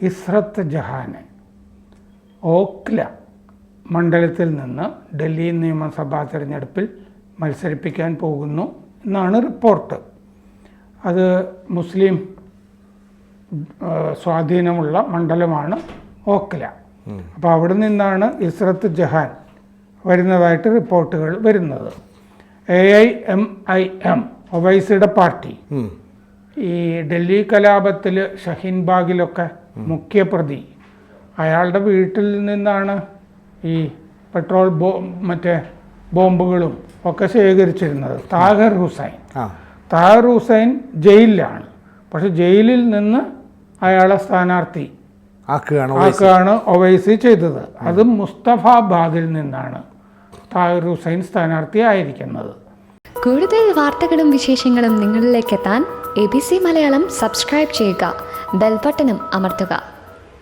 ഇസ്രത്ത് ജഹാനെ ഓഖ്ല മണ്ഡലത്തിൽ നിന്ന് ഡൽഹി നിയമസഭാ തിരഞ്ഞെടുപ്പിൽ മത്സരിപ്പിക്കാൻ പോകുന്നു എന്നാണ് റിപ്പോർട്ട്. അത് മുസ്ലിം സ്വാധീനമുള്ള മണ്ഡലമാണ് ഓഖ്ല. അപ്പോൾ അവിടെ നിന്നാണ് ഇസ്രത്ത് ജഹാൻ വരുന്നതായിട്ട് റിപ്പോർട്ടുകൾ വരുന്നത്. AIMIM ഒവൈസിയുടെ പാർട്ടി ഈ ഡൽഹി കലാപത്തിൽ ഷഹീൻ ബാഗിലൊക്കെ മുഖ്യപ്രതി, അയാളുടെ വീട്ടിൽ നിന്നാണ് ഈ പെട്രോൾ മറ്റേ ബോംബുകളും ഒക്കെ ശേഖരിച്ചിരുന്നത്. താഹിർ ഹുസൈൻ ജയിലിലാണ്. പക്ഷെ ജയിലിൽ നിന്ന് അയാളെ സ്ഥാനാർത്ഥി ആക്കുകയാണ് ഒവൈസി ചെയ്തത്. അത് മുസ്തഫാബാദിൽ നിന്നാണ് താഹിർ ഹുസൈൻ സ്ഥാനാർത്ഥി ആയിരിക്കുന്നത്. കൂടുതൽ വാർത്തകളും വിശേഷങ്ങളും നിങ്ങളിലേക്ക് എത്താൻ ABC മലയാളം സബ്സ്ക്രൈബ് ചെയ്യുക, ബെൽ ബട്ടണും അമർത്തുക.